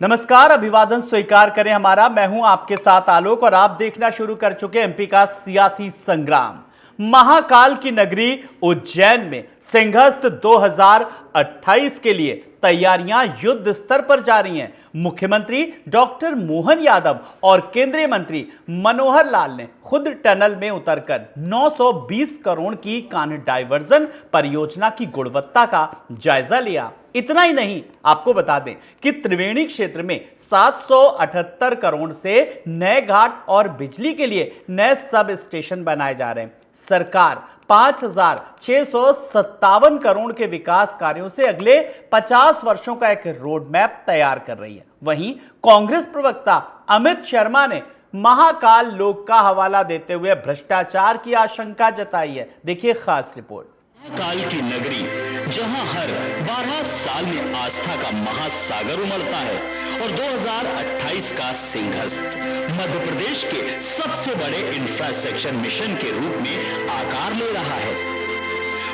नमस्कार, अभिवादन स्वीकार करें हमारा। मैं हूं आपके साथ आलोक और आप देखना शुरू कर चुके एमपी का सियासी संग्राम। महाकाल की नगरी उज्जैन में सिंहस्थ 2028 के लिए तैयारियां युद्ध स्तर पर जारी हैं। मुख्यमंत्री डॉक्टर मोहन यादव और केंद्रीय मंत्री मनोहर लाल ने खुद टनल में उतरकर 920 करोड़ की कान्ह डायवर्जन परियोजना की गुणवत्ता का जायजा लिया। इतना ही नहीं, आपको बता दें कि त्रिवेणी क्षेत्र में 778 करोड़ से नए घाट और बिजली के लिए नए सब स्टेशन बनाए जा रहे हैं। सरकार 5,657 करोड़ के विकास कार्यों से अगले 50 वर्षों का एक रोड मैप तैयार कर रही है। वहीं कांग्रेस प्रवक्ता अमित शर्मा ने महाकाल लोक का हवाला देते हुए भ्रष्टाचार की आशंका जताई है। देखिए खास रिपोर्ट। काल की नगरी, जहां हर 12 साल में आस्था का महासागर उमड़ता है और 2028 का सिंहस्थ मध्य प्रदेश के सबसे बड़े इंफ्रास्ट्रक्चर मिशन के रूप में आकार ले रहा है।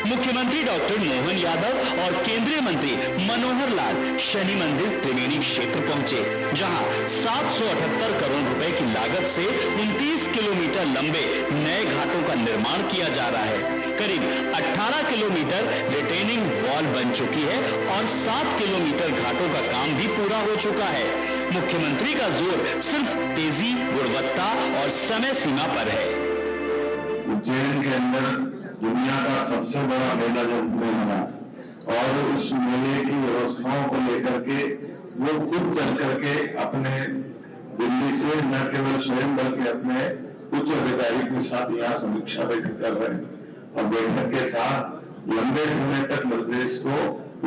मुख्यमंत्री डॉक्टर मोहन यादव और केंद्रीय मंत्री मनोहर लाल शनि मंदिर त्रिवेणी क्षेत्र पहुंचे, जहां 778 करोड़ रुपए की लागत से 29 किलोमीटर लंबे नए घाटों का निर्माण किया जा रहा है। करीब 18 किलोमीटर रिटेनिंग वॉल बन चुकी है और 7 किलोमीटर घाटों का काम भी पूरा हो चुका है। मुख्यमंत्री का जोर सिर्फ तेजी, गुणवत्ता और समय सीमा पर है। उज्जैन के अंदर दुनिया का सबसे बड़ा मेला जो बना और उस मेले की व्यवस्थाओं को लेकर के वो खुद चल करके अपने दिल्ली से न केवल स्वयं बल्कि अपने उच्च अधिकारी के साथ यहाँ समीक्षा बैठक कर रहे हैं और बैठक के साथ लंबे समय तक प्रदेश को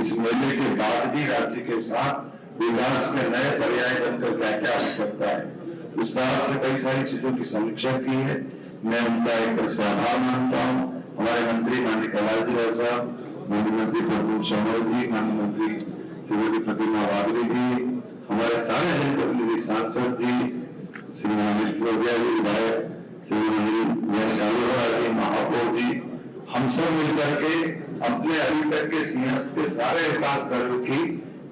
इस मेले के बाद भी राज्य के साथ विकास में नए पर्याय बनकर क्या क्या हो सकता है, इस तरह से कई सारी चीजों की समीक्षा की है। मैं उनका एक बार से आभार मानता हूँ। हमारे मंत्री माननीय कैलाश जी साहब, माननीय मंत्री प्रभु शर्मा जी, माननीय मंत्री श्रीमती प्रतिमा वागरी जी, हमारे सारे जनप्रतिनिधि सांसद जी, श्री अनिल फिरोदिया जी, विधायक श्री जी, महापौर जी, हम सब मिलकर के अपने अभी तक के सिंहस्थ के सारे विकास कार्यों की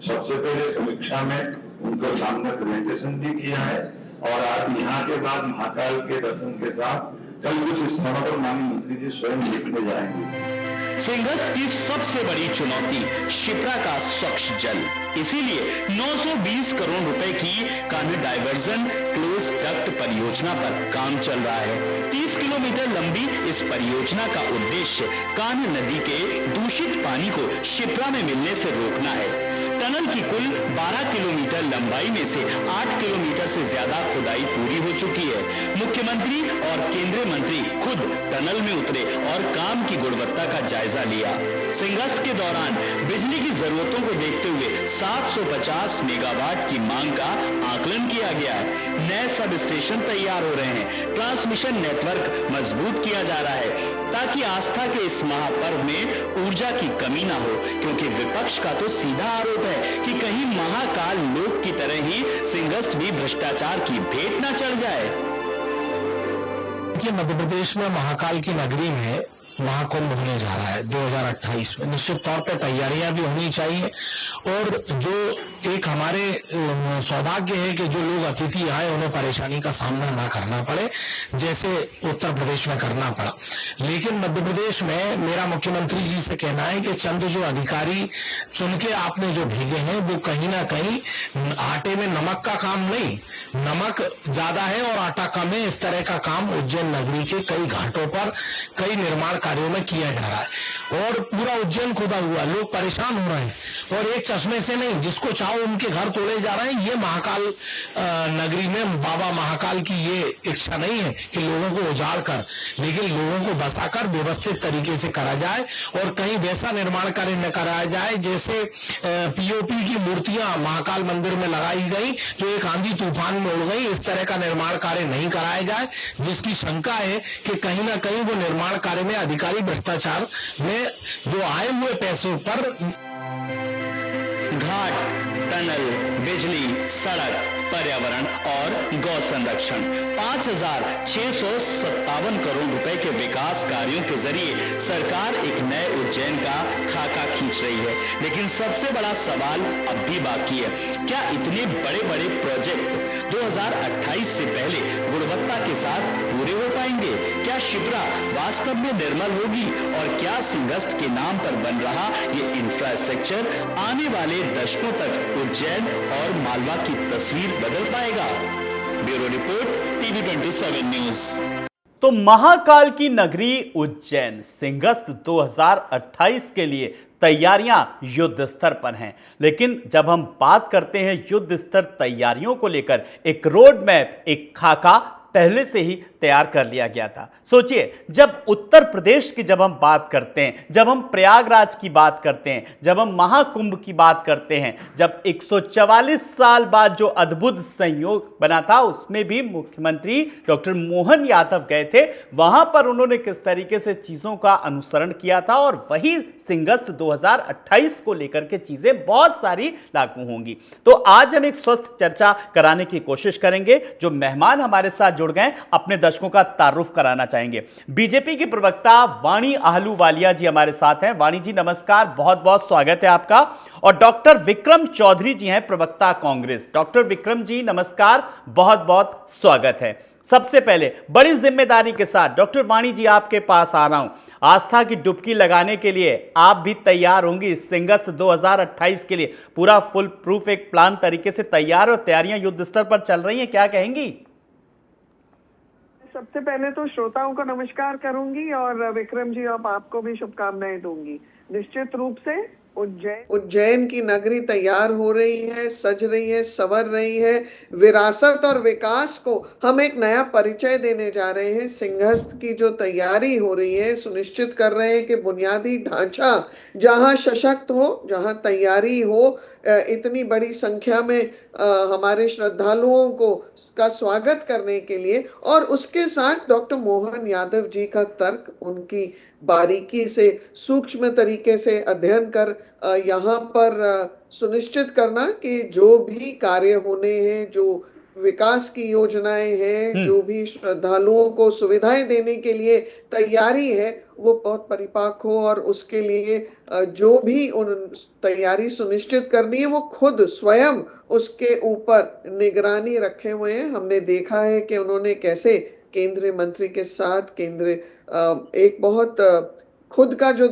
सबसे पहले समीक्षा में उनको सामने प्रेजेंटेशन भी किया है और आज यहाँ के बाद महाकाल के दर्शन के साथ कल कुछ स्थानों पर माननीय मंत्री जी स्वयं देखने जाएंगे। सिंहस्थ की सबसे बड़ी चुनौती शिप्रा का स्वच्छ जल, इसीलिए 920 करोड़ रुपए की कान्ह डायवर्जन क्लोज डक्ट परियोजना पर काम चल रहा है। 30 किलोमीटर लंबी इस परियोजना का उद्देश्य कान्ह नदी के दूषित पानी को शिप्रा में मिलने से रोकना है। टनल की कुल 12 किलोमीटर लंबाई में से 8 किलोमीटर से ज्यादा खुदाई पूरी हो चुकी है। मुख्यमंत्री और केंद्रीय मंत्री खुद टनल में उतरे और काम की गुणवत्ता का जायजा लिया। सिंहस्थ के दौरान बिजली की जरूरतों को देखते हुए 750 मेगावाट की मांग का आकलन किया गया है। नए सब स्टेशन तैयार हो रहे हैं, ट्रांसमिशन नेटवर्क मजबूत किया जा रहा है ताकि आस्था के इस महापर्व में ऊर्जा की कमी ना हो, क्योंकि विपक्ष का तो सीधा आरोप है कि कहीं महाकाल लोक की तरह ही सिंहस्थ भी भ्रष्टाचार की भेंट न चढ़ जाए। मध्य प्रदेश में महाकाल की नगरी में महाकुंभ होने जा रहा है 2028 में। निश्चित तौर पे तैयारियां भी होनी चाहिए और जो एक हमारे सौभाग्य है कि जो लोग अतिथि आए उन्हें परेशानी का सामना ना करना पड़े जैसे उत्तर प्रदेश में करना पड़ा। लेकिन मध्य प्रदेश में मेरा मुख्यमंत्री जी से कहना है कि चंद जो अधिकारी चुन के आपने जो भेजे हैं वो कहीं ना कहीं आटे में नमक का काम नहीं, नमक ज्यादा है और आटा कम है, इस तरह का काम उज्जैन नगरी के कई घाटों पर कई निर्माण कार्यों में किया जा रहा है और पूरा उज्जैन खुदा हुआ, लोग परेशान हो रहे हैं और एक चश्मे से नहीं, जिसको चाहो उनके घर तोड़े जा रहे हैं। ये महाकाल नगरी में बाबा महाकाल की ये इच्छा नहीं है कि लोगों को उजाड़ कर, लेकिन लोगों को बसाकर व्यवस्थित तरीके से करा जाए और कहीं वैसा निर्माण कार्य न कराया जाए जैसे पीओपी की मूर्तियां महाकाल मंदिर में लगाई गई जो एक आंधी तूफान में उड़ गई। इस तरह का निर्माण कार्य नहीं कराया जाए, जिसकी शंका है कि कहीं ना कहीं वो निर्माण कार्य में अधिकारी भ्रष्टाचार में जो आए हुए पैसों पर घाट, टनल, बिजली, सड़क, पर्यावरण और गौ संरक्षण। 5,657 करोड़ रुपए के विकास कार्यों के जरिए सरकार एक नए उज्जैन का खाका खींच रही है। लेकिन सबसे बड़ा सवाल अब भी बाकी है, क्या इतने बड़े बड़े प्रोजेक्ट 2028 से पहले गुणवत्ता के साथ पूरे हो पाएंगे? क्या शिप्रा वास्तव में निर्मल होगी? और क्या सिंहस्थ के नाम पर बन रहा ये इंफ्रास्ट्रक्चर आने वाले दशकों तक उज्जैन और मालवा की तस्वीर बदल पाएगा? Bureau report, TV 27 news. तो महाकाल की नगरी उज्जैन सिंहस्थ 2028 के लिए तैयारियां युद्ध स्तर पर हैं। लेकिन जब हम बात करते हैं युद्ध स्तर तैयारियों को लेकर, एक रोड मैप, एक खाका पहले से ही तैयार कर लिया गया था। सोचिए, जब उत्तर प्रदेश की जब हम बात करते हैं, जब हम प्रयागराज की बात करते हैं, जब हम महाकुंभ की बात करते हैं, जब 144 साल बाद जो अद्भुत संयोग बना था, उसमें भी मुख्यमंत्री डॉक्टर मोहन यादव गए थे। वहां पर उन्होंने किस तरीके से चीजों का अनुसरण किया था, और वही सिंहस्थ 2028 को लेकर के चीजें बहुत सारी लागू होंगी। तो आज हम एक स्वस्थ चर्चा कराने की कोशिश करेंगे। जो मेहमान हमारे साथ जुड़ गए, अपने दर्शकों का तारुफ कराना चाहेंगे। बीजेपी की प्रवक्ता वाणी आहलूवालिया जी हमारे साथ हैं। वाणी जी नमस्कार, बहुत बहुत स्वागत है आपका। और डॉक्टर विक्रम चौधरी जी हैं, प्रवक्ता कांग्रेस। डॉक्टर विक्रम जी नमस्कार, बहुत बहुत स्वागत है। सबसे पहले बड़ी जिम्मेदारी के साथ डॉक्टर वाणी जी आपके पास आ रहा हूं। आस्था की डुबकी लगाने के लिए आप भी तैयार होंगी सिंहस्थ 2028 के लिए? पूरा फुल प्रूफ एक प्लान तरीके से तैयार और तैयारियां युद्ध स्तर पर चल रही हैं, क्या कहेंगी? सबसे पहले तो श्रोताओं को नमस्कार करूंगी और विक्रम जी अब आपको भी शुभकामनाएं दूंगी। निश्चित रूप से उज्जैन की नगरी तैयार हो रही है, सज रही है, संवर रही है। विरासत और विकास को हम एक नया परिचय देने जा रहे हैं। सिंहस्थ की जो तैयारी हो रही है, सुनिश्चित कर रहे हैं कि बुनियादी ढांचा जहां सशक्त हो, जहां तैयारी हो, इतनी बड़ी संख्या में हमारे श्रद्धालुओं को का स्वागत करने के लिए, और उसके साथ डॉक्टर मोहन यादव जी का तर्क, उनकी बारीकी से सूक्ष्म तरीके से अध्ययन कर यहाँ पर सुनिश्चित करना कि जो भी कार्य होने हैं, जो विकास की योजनाएं हैं, जो भी श्रद्धालुओं को सुविधाएं देने के लिए तैयारी है, वो बहुत परिपाक हो। और उसके लिए जो भी उन तैयारी सुनिश्चित करनी है, वो खुद स्वयं उसके ऊपर निगरानी रखे हुए हैं। हमने देखा है कि उन्होंने कैसे केंद्रीय मंत्री के साथ एक बहुत खुद का जो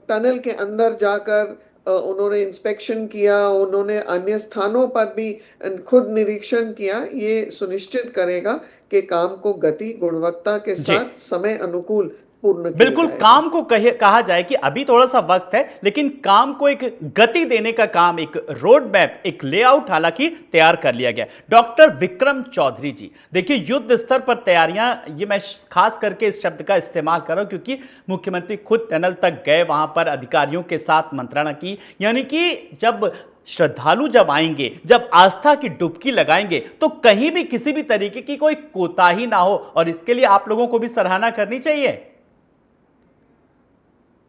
टनल के अंदर जाकर उन्होंने इंस्पेक्शन किया, उन्होंने अन्य स्थानों पर भी खुद निरीक्षण किया। ये सुनिश्चित करेगा कि काम को गति, गुणवत्ता के साथ समय अनुकूल पूर्ण किया बिल्कुल जाएगा। काम को कहा जाए कि अभी थोड़ा सा वक्त है, लेकिन काम को एक गति देने का काम, एक रोड मैप, एक लेआउट हालांकि तैयार कर लिया गया। डॉक्टर विक्रम चौधरी जी, देखिए युद्ध स्तर पर तैयारियां, ये मैं खास करके इस शब्द का इस्तेमाल कर रहा हूं क्योंकि मुख्यमंत्री खुद टनल तक गए, वहां पर अधिकारियों के साथ मंत्रणा की। यानी कि जब श्रद्धालु जब आएंगे, जब आस्था की डुबकी लगाएंगे, तो कहीं भी किसी भी तरीके की कोई कोताही ना हो, और इसके लिए आप लोगों को भी सराहना करनी चाहिए।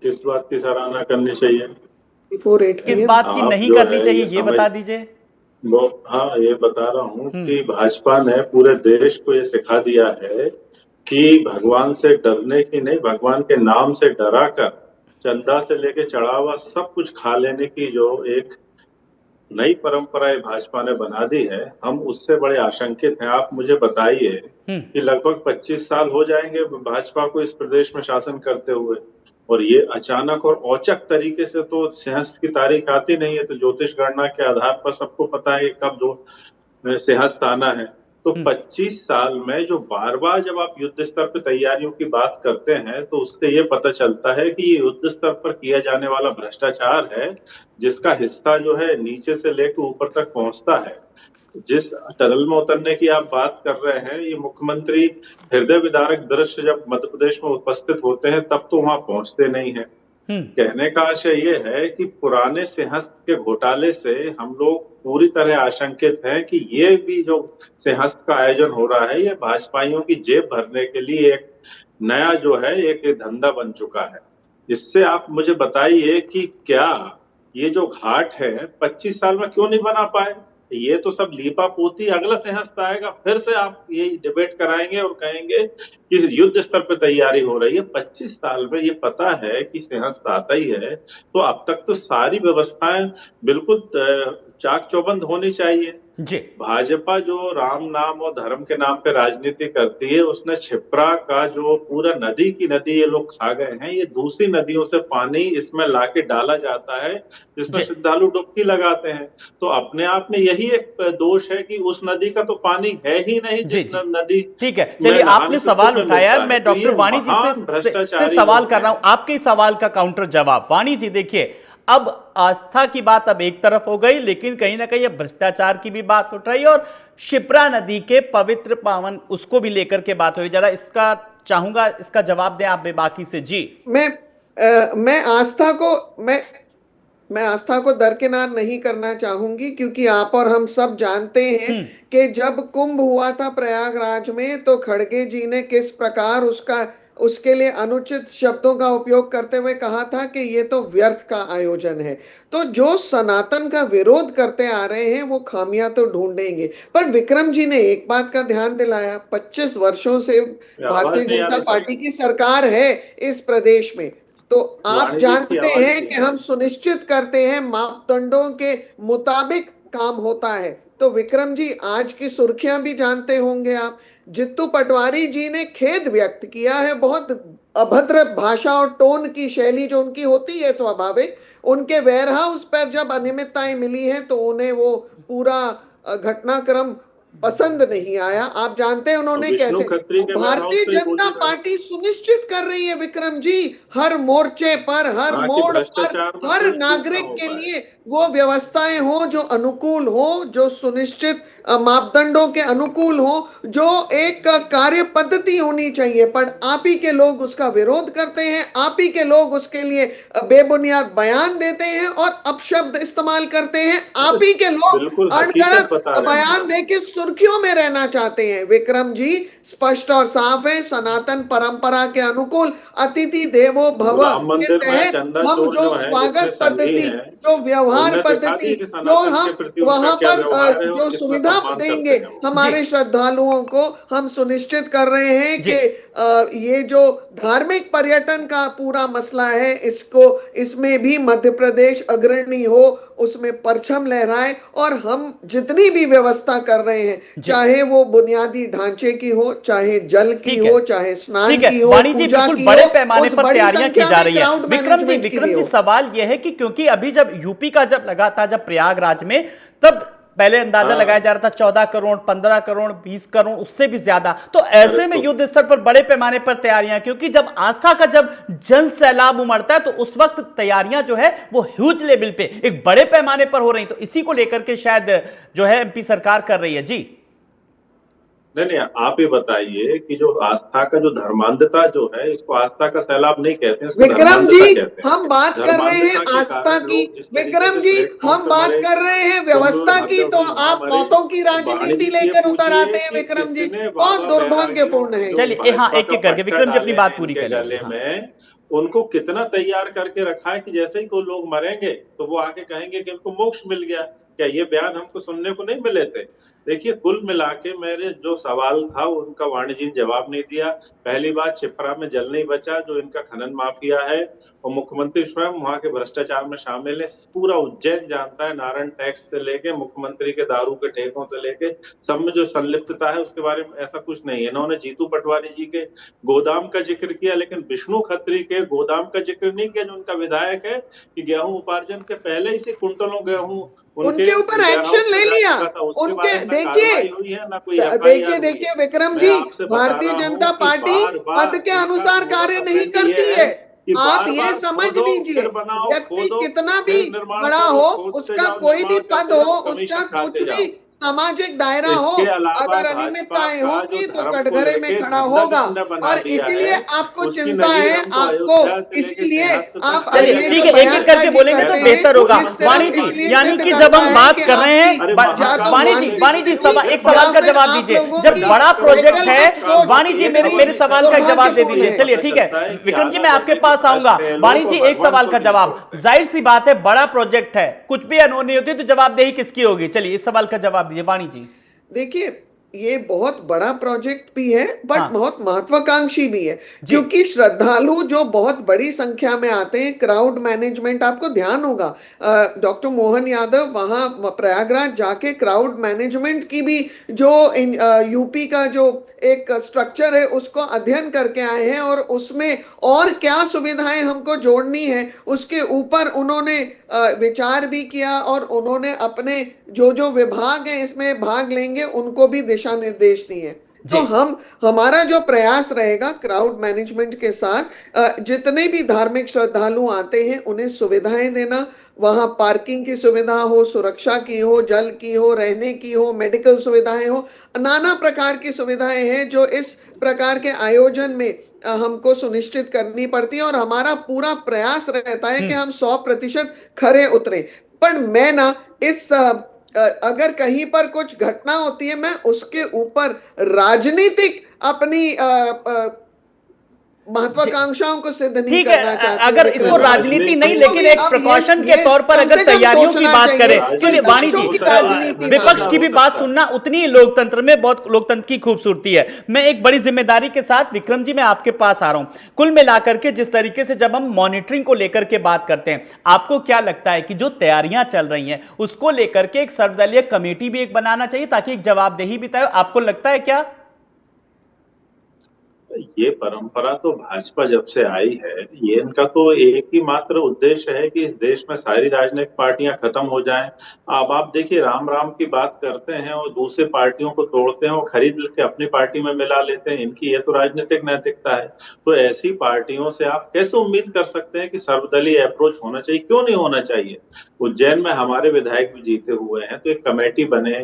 किस बात की सराहना करनी चाहिए? किस बात की नहीं करनी चाहिए, ये बता दीजिए। हाँ, ये बता रहा हूँ कि भाजपा ने पूरे देश को ये सिखा दिया है कि भगवान से डरने की नहीं, भगवान के नाम से डरा कर चंदा से लेके चढ़ावा सब कुछ खा लेने की जो एक नई परंपरा भाजपा ने बना दी है, हम उससे बड़े आशंकित हैं। आप मुझे बताइए कि लगभग 25 साल हो जाएंगे भाजपा को इस प्रदेश में शासन करते हुए, और ये अचानक और औचक तरीके से तो सिंहस्थ की तारीख आती नहीं है। तो ज्योतिष गणना के आधार पर सबको पता है कब जो सिंहस्थ आना है। तो 25 साल में जो बार बार जब आप युद्ध स्तर पर तैयारियों की बात करते हैं, तो उससे ये पता चलता है कि ये युद्ध स्तर पर किया जाने वाला भ्रष्टाचार है, जिसका हिस्सा जो है नीचे से लेकर ऊपर तक पहुंचता है। जिस टनल में उतरने की आप बात कर रहे हैं, ये मुख्यमंत्री हृदय विदारक दृश्य जब मध्य प्रदेश में उपस्थित होते हैं तब तो वहां पहुंचते नहीं है। कहने का आशय ये है कि पुराने सिंहस्थ के घोटाले से हम लोग पूरी तरह आशंकित हैं कि ये भी जो सिंहस्थ का आयोजन हो रहा है, ये भाजपाइयों की जेब भरने के लिए एक नया जो है एक धंधा बन चुका है। इससे आप मुझे बताइए कि क्या ये जो घाट है 25 साल में क्यों नहीं बना पाए? ये तो सब लीपा पोती, अगला सिंहस्थ आएगा फिर से आप ये डिबेट कराएंगे और कहेंगे कि युद्ध स्तर पर तैयारी हो रही है। 25 साल में ये पता है कि सिंहस्थ आता ही है, तो अब तक तो सारी व्यवस्थाएं बिल्कुल चाक चौबंद होनी चाहिए। जी भाजपा जो राम नाम और धर्म के नाम पे राजनीति करती है, उसने क्षिप्रा का जो पूरा नदी की नदी ये लोग खा गए हैं। ये दूसरी नदियों से पानी इसमें लाके डाला जाता है, जिसमें श्रद्धालु डुबकी लगाते हैं। तो अपने आप में यही एक दोष है कि उस नदी का तो पानी है ही नहीं, जिस नदी। ठीक है, चलिए आपने सवाल उठाया, मैं डॉक्टर वाणी जी से सवाल कर रहा हूं, आपके इस सवाल का काउंटर जवाब। वाणी जी देखिए, अब आस्था की बात अब एक तरफ हो गई, लेकिन कहीं ना कहीं भ्रष्टाचार की भी बात उठ रही है और शिप्रा नदी के पवित्र पावन उसको भी लेकर के बात हो रही। जरा इसका चाहूंगा, इसका जवाब दें आप बेबाकी से। जी मैं आस्था को दरकिनार नहीं करना चाहूंगी, क्योंकि आप और हम सब जानते हैं कि जब कुंभ हुआ था प्रयागराज में, तो खड़गे जी ने किस प्रकार उसके लिए अनुचित शब्दों का उपयोग करते हुए कहा था कि ये तो व्यर्थ का आयोजन है। तो जो सनातन का विरोध करते आ रहे हैं वो खामियां तो ढूंढेंगे, पर विक्रम जी ने एक बात का ध्यान दिलाया, 25 वर्षों से भारतीय जनता पार्टी की सरकार है इस प्रदेश में, तो आप जानते हैं कि हम सुनिश्चित करते हैं मापदंडों के मुताबिक काम होता है। तो विक्रम जी, आज की सुर्खियां भी जानते होंगे आप, जित्तू पटवारी जी ने खेद व्यक्त किया है, बहुत अभद्र भाषा और टोन की शैली जो उनकी होती है स्वाभाविक, उनके वेयर हाउस पर जब अनियमितताएं मिली हैं तो उन्हें वो पूरा घटनाक्रम पसंद नहीं आया। आप जानते हैं उन्होंने कैसे, भारतीय जनता पार्टी सुनिश्चित कर रही है विक्रम जी, हर मोर्चे पर, हर मोड़ पर, हर नागरिक के लिए वो व्यवस्थाएं हो जो अनुकूल हो, जो सुनिश्चित मापदंडों के अनुकूल हो, जो एक कार्य पद्धति होनी चाहिए। पर आप ही के लोग उसका विरोध करते हैं, आप ही के लोग उसके लिए बेबुनियाद बयान देते हैं और अपशब्द इस्तेमाल करते हैं, आप ही के लोग अनगढ़ बयान देके सुर्खियों में रहना चाहते हैं। विक्रम जी, स्पष्ट और साफ है, सनातन परंपरा के अनुकूल अतिथि देवो भव के तहत हम जो स्वागत पद्धति, जो व्यवहार पद्धति, जो हम वहां पर जो सुविधा देंगे हमारे श्रद्धालुओं को, हम सुनिश्चित कर रहे हैं कि ये जो धार्मिक पर्यटन का पूरा मसला है, इसमें भी मध्य प्रदेश अग्रणी हो, उसमें परचम लहराए, और हम जितनी भी व्यवस्था कर रहे हैं, चाहे वो बुनियादी ढांचे की हो, चाहे जल की हो, चाहे स्नान की हो, पूजा की हो, बड़े पैमाने पर तैयारियां की जा रही है। विक्रम जी सवाल यह है कि क्योंकि अभी जब यूपी का जब लगा था, जब प्रयागराज में, तब पहले अंदाजा लगाया जा रहा था 14 करोड़, 15 करोड़, 20 करोड़, उससे भी ज्यादा। तो ऐसे में युद्ध स्तर पर बड़े पैमाने पर तैयारियां, क्योंकि जब आस्था का जब जन सैलाब उमड़ता है तो उस वक्त तैयारियां जो है वो ह्यूज लेवल पे, एक बड़े पैमाने पर हो रही। तो इसी को लेकर के शायद जो है एमपी सरकार कर रही है। जी नहीं, आप ही बताइए कि जो आस्था का जो धर्मांधता जो है, इसको आस्था का सैलाब नहीं कहते हैं, विक्रम जी, हम बात कर रहे हैं आस्था की, विक्रम जी हम बात कर रहे हैं व्यवस्था की, तो आप मौतों की राजनीति लेकर उतर आते हैं विक्रम जी, बहुत दुर्भाग्यपूर्ण है। चलिए हाँ, एक एक करके विक्रम जी अपनी बात पूरी कर गले में उनको कितना तैयार करके रखा है कि जैसे ही कोई लोग मरेंगे तो वो आके कहेंगे कि उनको मोक्ष मिल गया। क्या ये बयान हमको सुनने को नहीं मिले थे? देखिए, कुल मिला के मेरे जो सवाल था उनका वाणी जी ने जवाब नहीं दिया। पहली बात, क्षिप्रा में जल नहीं बचा जो इनका खनन माफिया है, और मुख्यमंत्री स्वयं वहां के भ्रष्टाचार में शामिल है। पूरा उज्जैन जानता है, नारायण टैक्स से लेके मुख्यमंत्री के दारू के ठेकों से लेके सब में जो संलिप्तता है उसके बारे में ऐसा कुछ नहीं है। इन्होंने जीतू पटवारी जी के गोदाम का जिक्र किया, लेकिन विष्णु खत्री के गोदाम का जिक्र नहीं किया जो उनका विधायक है, कि गेहूं उपार्जन के पहले ही से कुंटलों गेहूं उनके ऊपर एक्शन ले लिया। उनके देखिए विक्रम जी, भारतीय जनता पार्टी पद के अनुसार कार्य नहीं करती है। आप ये समझ लीजिए, व्यक्ति कितना भी बड़ा हो, उसका कोई भी पद हो, उसका कुछ भी सामाजिक दायरा हो, इसके अलावा अगर भाजपा अनियमितताएं का होगी जो तो धर्म को कटघरे में लेके खड़ा धंधा होगा, जिसने बना और दिया इसीलिए है, आपको उसकी चिंता नज़ीर है, हमको आपको अयोध्या से लेके इसीलिए सिंहस्थ तक आप चलिए दिया ठीक गया। है, एक एक करके बोलेंगे तो बेहतर होगा। वाणी जी, यानी कि जब हम बात कर रहे हैं, वाणी जी एक सवाल का जवाब दीजिए। जब बड़ा प्रोजेक्ट है, वाणी जी मेरे सवाल का जवाब दे दीजिए। चलिए ठीक है, विक्रम जी मैं आपके पास आऊंगा। वाणी जी एक सवाल का जवाब, जाहिर सी बात है बड़ा प्रोजेक्ट है, कुछ भी अनहोनी होती है तो जवाबदेही किसकी होगी? चलिए इस सवाल का जवाब दीजिए वाणी जी। देखिए, ये बहुत बड़ा प्रोजेक्ट भी है, बट हाँ। बहुत महत्वाकांक्षी भी है, जी। क्योंकि श्रद्धालु जो बहुत बड़ी संख्या में आते हैं, क्राउड मैनेजमेंट, आपको ध्यान होगा डॉक्टर मोहन यादव वहां प्रयागराज जाके क्राउड मैनेजमेंट की भी जो यूपी का जो एक स्ट्रक्चर है उसको अध्ययन करके आए हैं, और उसमें और क्या सुविधाएं हमको जोड़नी है उसके ऊपर उन्होंने विचार भी किया, और उन्होंने अपने जो जो विभाग हैं इसमें भाग लेंगे उनको भी दिशा निर्देश दिए। तो हमारा जो प्रयास रहेगा क्राउड मैनेजमेंट के साथ, जितने भी धार्मिक श्रद्धालु आते हैं उन्हें सुविधाएं देना, वहां पार्किंग की सुविधा हो, सुरक्षा की हो, जल की हो, रहने की हो, मेडिकल सुविधाएं हो, नाना प्रकार की सुविधाएं हैं जो इस प्रकार के आयोजन में हमको सुनिश्चित करनी पड़ती है, और हमारा पूरा प्रयास रहता है कि हम 100% खरे उतरे। पर मैं ना इस अगर कहीं पर कुछ घटना होती है, मैं उसके ऊपर राजनीतिक अपनी महत्वाकांक्षाओं को सिद्ध नहीं ठीक है, करना चाहती। अगर इसको राजनीति नहीं, लेकिन एक प्रिकॉशन के तौर पर अगर तैयारियों की बात करें, सुनिए वाणी जी, विपक्ष की भी बात सुनना उतनी ही लोकतंत्र में बहुत लोकतंत्र की खूबसूरती है। मैं एक बड़ी जिम्मेदारी के साथ विक्रम जी मैं आपके पास आ रहा हूं। कुल मिलाकर के जिस तरीके से जब हम मॉनिटरिंग को लेकर के बात करते हैं, आपको क्या लगता है कि जो तैयारियां चल रही हैं उसको लेकर के एक सर्वदलीय कमेटी भी एक बनाना चाहिए ताकि एक जवाबदेही भी तय हो? आपको लगता है क्या? ये परंपरा तो भाजपा जब से आई है, ये इनका तो एक ही मात्र उद्देश्य है कि इस देश में सारी राजनीतिक पार्टियां खत्म हो जाएं। अब आप देखिए, राम राम की बात करते हैं और दूसरे पार्टियों को तोड़ते हैं और खरीद के अपनी पार्टी में मिला लेते हैं। इनकी ये तो राजनीतिक नैतिकता है। तो ऐसी पार्टियों से आप कैसे उम्मीद कर सकते हैं कि सर्वदलीय अप्रोच होना चाहिए? क्यों नहीं होना चाहिए? उज्जैन में हमारे विधायक भी जीते हुए हैं, तो एक कमेटी बने,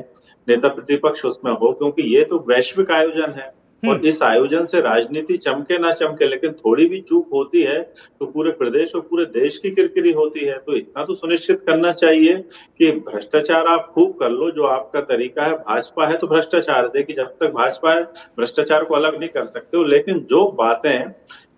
नेता प्रतिपक्ष उसमें हो, क्योंकि ये तो वैश्विक आयोजन है और इस आयोजन से राजनीति चमके ना चमके, लेकिन थोड़ी भी चूक होती है तो पूरे प्रदेश और पूरे देश की किरकिरी होती है। तो इतना तो सुनिश्चित करना चाहिए कि भ्रष्टाचार आप खूब कर लो, जो आपका तरीका है। भाजपा है तो भ्रष्टाचार, देखिए जब तक भाजपा है भ्रष्टाचार को अलग नहीं कर सकते हो, लेकिन जो बातें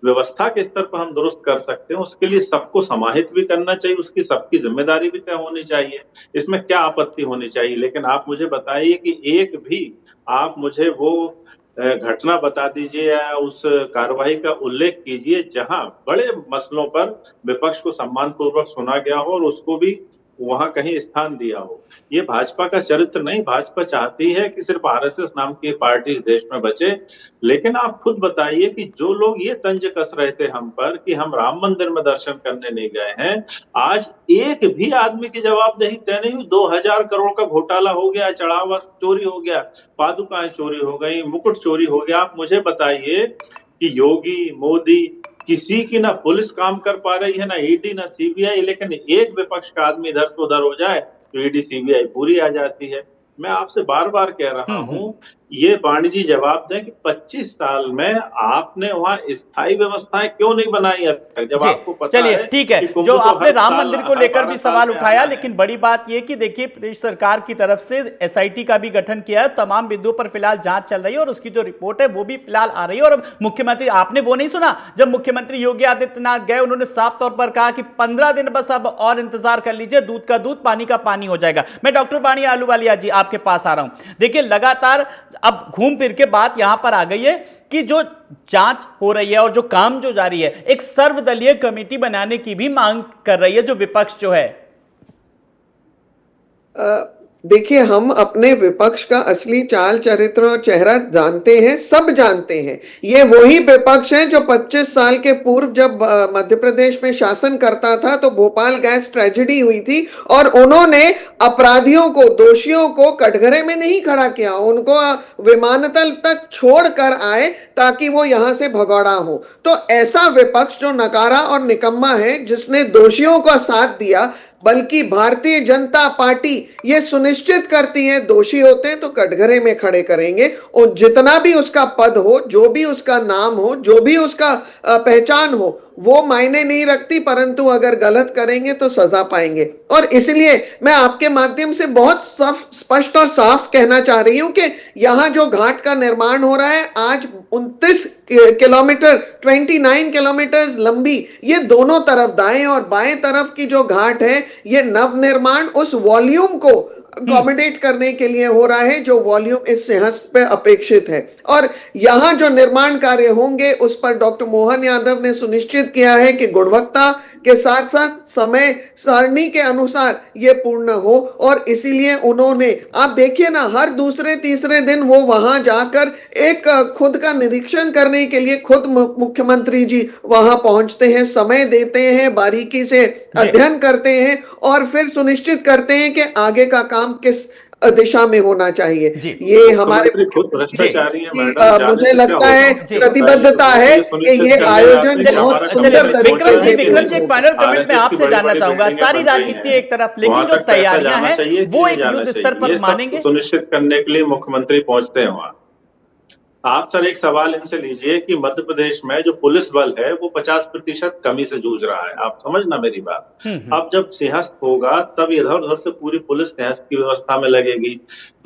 व्यवस्था के स्तर पर हम दुरुस्त कर सकते हैं उसके लिए सबको समाहित भी करना चाहिए, उसकी सबकी जिम्मेदारी भी तय होनी चाहिए। इसमें क्या आपत्ति होनी चाहिए? लेकिन आप मुझे बताइए कि एक भी आप मुझे वो घटना बता दीजिए या उस कार्रवाई का उल्लेख कीजिए जहां बड़े मसलों पर विपक्ष को सम्मानपूर्वक सुना गया हो और उसको भी वहां कहीं स्थान दिया हो। ये भाजपा का चरित्र नहीं। भाजपा चाहती है कि सिर्फ आरएसएस नाम की पार्टी इस देश में बचे। लेकिन आप खुद बताइए कि जो लोग ये तंज कस रहे थे हम पर कि हम राम मंदिर में दर्शन करने नहीं गए हैं, आज एक भी आदमी की जवाबदेही तय नहीं हुई। 2000 करोड़ का घोटाला हो गया, चढ़ावा चोरी हो गया, पादुकाएं चोरी हो गई, मुकुट चोरी हो गया। आप मुझे बताइए कि योगी, मोदी, किसी की ना पुलिस काम कर पा रही है, ना ईडी, ना सीबीआई, लेकिन एक विपक्ष का आदमी इधर से उधर हो जाए तो ईडी सीबीआई पूरी आ जाती है। मैं आपसे बार बार कह रहा हूं, ये वाणी जी जवाब दें कि 25 साल में आपने वहां स्थायी व्यवस्थाएं क्यों नहीं बनाई अब तक, जब आपको पता चलिए है ठीक है, कि कुंभ जो तो आपने हर राम साल, मंदिर को हर लेकर 12 भी साल सवाल में उठाया, आना है। लेकिन बड़ी बात यह कि देखिए प्रदेश सरकार की तरफ से एसआईटी का भी गठन किया है, तमाम बिंदुओं पर फिलहाल जांच चल रही है और उसकी जो रिपोर्ट है वो भी फिलहाल आ रही है। और मुख्यमंत्री, आपने वो नहीं सुना जब मुख्यमंत्री योगी आदित्यनाथ गए, उन्होंने साफ तौर पर कहा कि 15 दिन बस अब और इंतजार कर लीजिए, दूध का दूध पानी का पानी हो जाएगा। मैं डॉक्टर वाणी आलूवालिया जी आपके पास आ रहा हूं। देखिए लगातार अब घूम फिर के बात यहां पर आ गई है कि जो जांच हो रही है और जो काम जो जारी है, एक सर्वदलीय कमेटी बनाने की भी मांग कर रही है जो विपक्ष जो है। देखिए, हम अपने विपक्ष का असली चाल चरित्र और चेहरा जानते हैं, सब जानते हैं। ये वही विपक्ष है जो 25 साल के पूर्व जब मध्य प्रदेश में शासन करता था तो भोपाल गैस ट्रेजेडी हुई थी और उन्होंने अपराधियों को, दोषियों को कटघरे में नहीं खड़ा किया, उनको विमानतल तक छोड़ कर आए ताकि वो यहां से भगौड़ा हो। तो ऐसा विपक्ष जो नकारा और निकम्मा है, जिसने दोषियों का साथ दिया, बल्कि भारतीय जनता पार्टी ये सुनिश्चित करती है दोषी होते हैं तो कटघरे में खड़े करेंगे, और जितना भी उसका पद हो, जो भी उसका नाम हो, जो भी उसका पहचान हो, वो मायने नहीं रखती, परंतु अगर गलत करेंगे तो सजा पाएंगे। और इसलिए मैं आपके माध्यम से बहुत स्पष्ट और साफ कहना चाह रही हूं कि यहां जो घाट का निर्माण हो रहा है, आज 29 किलोमीटर 29 किलोमीटर लंबी, ये दोनों तरफ दाएं और बाएं तरफ की जो घाट है, ये नव निर्माण उस वॉल्यूम को अकोमोडेट करने के लिए हो रहा है जो वॉल्यूम इस सिंहस्थ पे अपेक्षित है। और यहां जो निर्माण कार्य होंगे उस पर डॉक्टर मोहन यादव ने सुनिश्चित किया है कि गुणवत्ता के साथ साथ समय सारणी के अनुसार ये पूर्ण हो, और इसीलिए उन्होंने, आप देखिए ना, हर दूसरे तीसरे दिन वो वहां जाकर एक खुद का निरीक्षण करने के लिए खुद मुख्यमंत्री जी वहां पहुंचते हैं, समय देते हैं, बारीकी से अध्ययन करते हैं और फिर सुनिश्चित करते हैं कि आगे का काम किस दिशा में होना चाहिए। ये हमारे खुद भ्रष्टाचारी हैं मैडम, मुझे लगता है प्रतिबद्धता है कि ये आयोजन बहुत सुंदर विक्रम जी एक फाइनल कमेंट में आपसे जानना चाहूंगा। सारी राजनीति एक तरफ, लेकिन जो तैयारियां हैं वो एक युद्ध स्तर पर मानेंगे? सुनिश्चित करने के लिए मुख्यमंत्री पहुंचते हैं वहां। आप सर एक सवाल इनसे लीजिए कि मध्य प्रदेश में जो पुलिस बल है वो 50% कमी से जूझ रहा है। आप समझना मेरी बात। अब जब सिंहस्थ होगा तब इधर उधर से पूरी पुलिस सिंहस्थ की व्यवस्था में लगेगी,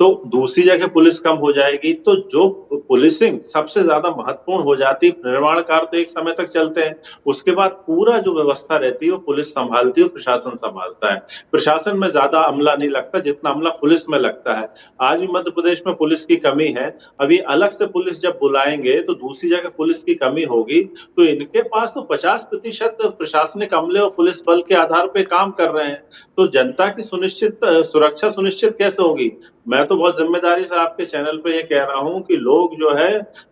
तो दूसरी जगह पुलिस कम हो जाएगी, तो जो पुलिसिंग सबसे ज्यादा महत्वपूर्ण हो जाती है, निर्माण कार्य तो एक समय तक चलते हैं, उसके बाद पूरा जो व्यवस्था रहती है वो पुलिस संभालती है, प्रशासन संभालता है। प्रशासन में ज्यादा अमला नहीं लगता जितना अमला पुलिस में लगता है। आज भी मध्य प्रदेश में पुलिस की कमी है। अभी अलग से पुलिस जब बुलाएंगे तो दूसरी जगह पुलिस की कमी होगी, तो इनके पास तो 50% प्रशासनिक अमले और पुलिस बल के आधार पे काम कर रहे हैं, तो जनता की सुरक्षा सुनिश्चित कैसे होगी? मैं तो बहुत जिम्मेदारी से आपके चैनल पे ये कह रहा हूं कि लोग जो है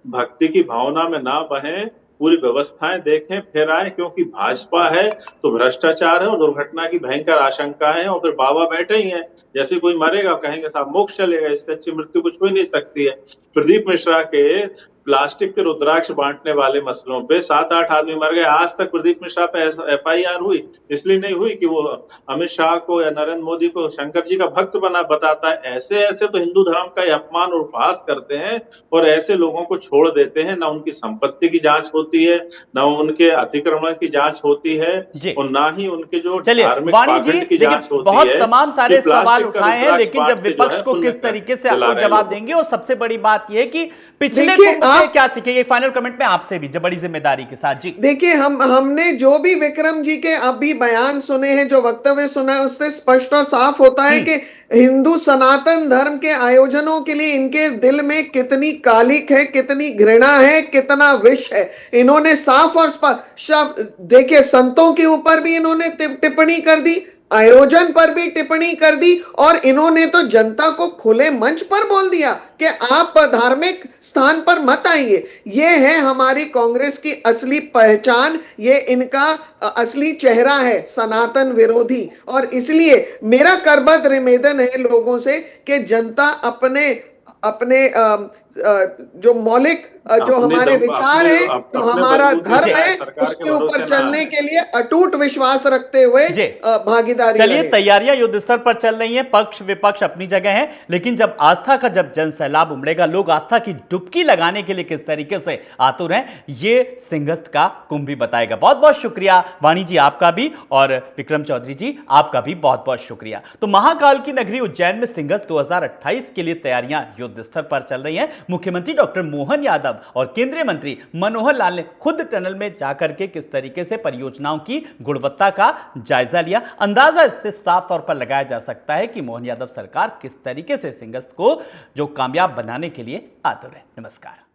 भक्ति की भावना में ना बहें, पूरी व्यवस्थाएं देखें फिर आए, क्योंकि भाजपा है तो भ्रष्टाचार है और दुर्घटना की भयंकर आशंका है, और फिर बाबा बैठे ही हैं, जैसे कोई मरेगा कहेंगे साहब मोक्ष चलेगा, इससे अच्छी मृत्यु कुछ हो ही नहीं सकती है। प्रदीप मिश्रा के प्लास्टिक के रुद्राक्ष बांटने वाले मसलों पे 7-8 आदमी मर गए, आज तक प्रदीप मिश्रा पे FIR हुई, इसलिए नहीं हुई कि वो अमित शाह को या नरेंद्र मोदी को शंकर जी का भक्त बताता है। ऐसे तो हिंदू धर्म का अपमान और उपहास करते हैं, और ऐसे लोगों को छोड़ देते हैं। ना उनकी संपत्ति की जांच होती है, ना उनके अतिक्रमण की जांच होती है, और ना ही उनके जो धार्मिक पाखंड की जांच होती है। बहुत तमाम सारे सवाल उठाए हैं, लेकिन जब विपक्ष को किस तरीके से आपको जवाब देंगे, और सबसे बड़ी बात यह कि पिछले क्या सीखे, ये फाइनल कमेंट में आपसे भी बड़ी जिम्मेदारी के साथ। जी देखिए, हमने जो भी विक्रम जी के अभी बयान सुने हैं, जो वक्तव्य सुना है, उससे स्पष्ट और साफ होता है कि हिंदू सनातन धर्म के आयोजनों के लिए इनके दिल में कितनी कालिक है, कितनी घृणा है, कितना विष है। इन्होंने साफ और स्पष्ट, देखिए, संतों के ऊपर भी इन्होंने टिप्पणी कर दी, आयोजन पर भी टिप्पणी कर दी, और इन्होंने तो जनता को खुले मंच पर बोल दिया कि आप धार्मिक स्थान पर मत आइए। ये है हमारी कांग्रेस की असली पहचान, ये इनका असली चेहरा है, सनातन विरोधी। और इसलिए मेरा करबद्ध निवेदन है लोगों से कि जनता अपने जो मौलिक जो हमारे विचार है, जो हमारा धर्म है, उसके ऊपर चलने के लिए अटूट विश्वास रखते हुए भागीदारी। चलिए, तैयारियां युद्ध स्तर पर चल रही हैं, पक्ष विपक्ष अपनी जगह है, लेकिन जब आस्था का जन सैलाब उमड़ेगा, लोग आस्था की डुबकी लगाने के लिए किस तरीके से आतुर हैं, ये सिंहस्थ का कुंभ भी बताएगा। बहुत बहुत शुक्रिया वाणी जी आपका भी, और विक्रम चौधरी जी आपका भी बहुत बहुत शुक्रिया। तो महाकाल की नगरी उज्जैन में सिंहस्थ 2028 के लिए तैयारियां युद्ध स्तर पर चल रही हैं। मुख्यमंत्री डॉक्टर मोहन यादव और केंद्रीय मंत्री मनोहर लाल ने खुद टनल में जाकर के किस तरीके से परियोजनाओं की गुणवत्ता का जायजा लिया। अंदाजा इससे साफ तौर पर लगाया जा सकता है कि मोहन यादव सरकार किस तरीके से सिंहस्थ को जो कामयाब बनाने के लिए आतुर है। नमस्कार।